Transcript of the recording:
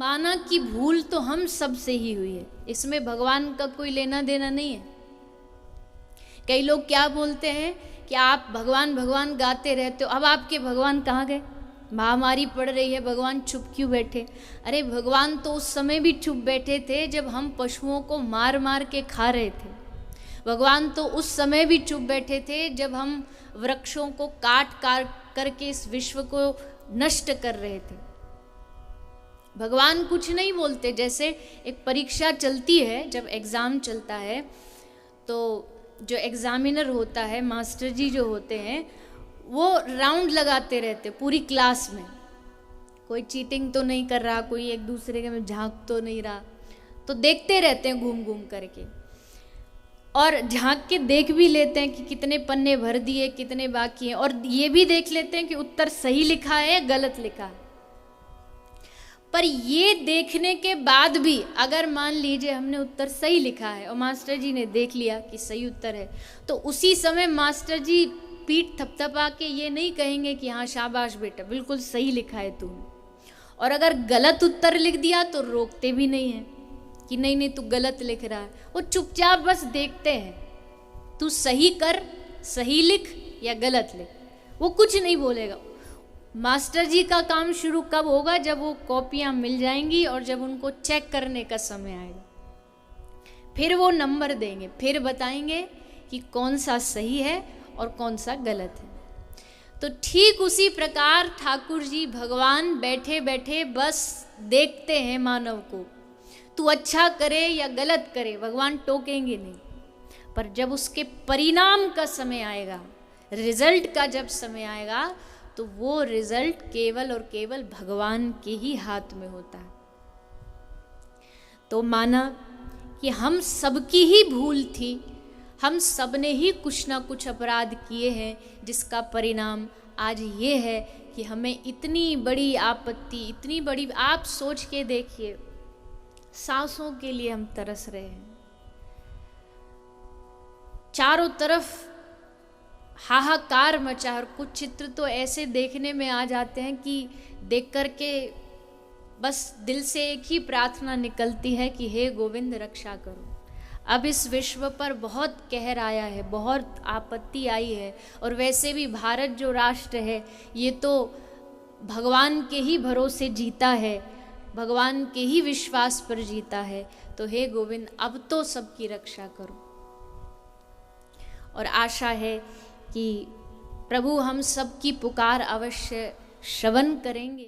माना कि भूल तो हम सब से ही हुई है, इसमें भगवान का कोई लेना देना नहीं है। कई लोग क्या बोलते हैं कि आप भगवान भगवान गाते रहते हो, अब आपके भगवान कहाँ गए? महामारी पड़ रही है, भगवान चुप क्यों बैठे? अरे भगवान तो उस समय भी चुप बैठे थे जब हम पशुओं को मार मार के खा रहे थे। भगवान तो उस समय भी चुप बैठे थे जब हम वृक्षों को काट काट करके इस विश्व को नष्ट कर रहे थे। भगवान कुछ नहीं बोलते। जैसे एक परीक्षा चलती है, जब एग्ज़ाम चलता है तो जो एग्जामिनर होता है, मास्टर जी जो होते हैं, वो राउंड लगाते रहते पूरी क्लास में, कोई चीटिंग तो नहीं कर रहा, कोई एक दूसरे के में झांक तो नहीं रहा, तो देखते रहते हैं घूम घूम करके, और झांक के देख भी लेते हैं कि कितने पन्ने भर दिए, कितने बाकी हैं, और ये भी देख लेते हैं कि उत्तर सही लिखा है या गलत लिखा है। पर ये देखने के बाद भी अगर मान लीजिए हमने उत्तर सही लिखा है और मास्टर जी ने देख लिया कि सही उत्तर है, तो उसी समय मास्टर जी पीठ थपथपा के ये नहीं कहेंगे कि हाँ शाबाश बेटा बिल्कुल सही लिखा है तूने, और अगर गलत उत्तर लिख दिया तो रोकते भी नहीं हैं कि नहीं नहीं तू गलत लिख रहा है। वो चुपचाप बस देखते हैं, तू सही कर, सही लिख या गलत लिख, वो कुछ नहीं बोलेगा। मास्टर जी का काम शुरू कब होगा? जब वो कॉपियां मिल जाएंगी और जब उनको चेक करने का समय आएगा, फिर वो नंबर देंगे, फिर बताएंगे कि कौन सा सही है और कौन सा गलत है। तो ठीक उसी प्रकार ठाकुर जी भगवान बैठे बैठे बस देखते हैं मानव को, तू अच्छा करे या गलत करे, भगवान टोकेंगे नहीं। पर जब उसके परिणाम का समय आएगा, रिजल्ट का जब समय आएगा, तो वो रिजल्ट केवल और केवल भगवान के ही हाथ में होता है। तो माना कि हम सबकी ही भूल थी, हम सब ने ही कुछ ना कुछ अपराध किए हैं, जिसका परिणाम आज ये है कि हमें इतनी बड़ी आपत्ति, इतनी बड़ी, आप सोच के देखिए, सांसों के लिए हम तरस रहे हैं, चारों तरफ हाहाकार मचा, और कुछ चित्र तो ऐसे देखने में आ जाते हैं कि देख करके बस दिल से एक ही प्रार्थना निकलती है कि हे गोविंद रक्षा करो। अब इस विश्व पर बहुत कहर आया है, बहुत आपत्ति आई है, और वैसे भी भारत जो राष्ट्र है ये तो भगवान के ही भरोसे जीता है, भगवान के ही विश्वास पर जीता है। तो हे गोविंद अब तो सबकी रक्षा करो। और आशा है कि प्रभु हम सबकी पुकार अवश्य श्रवण करेंगे।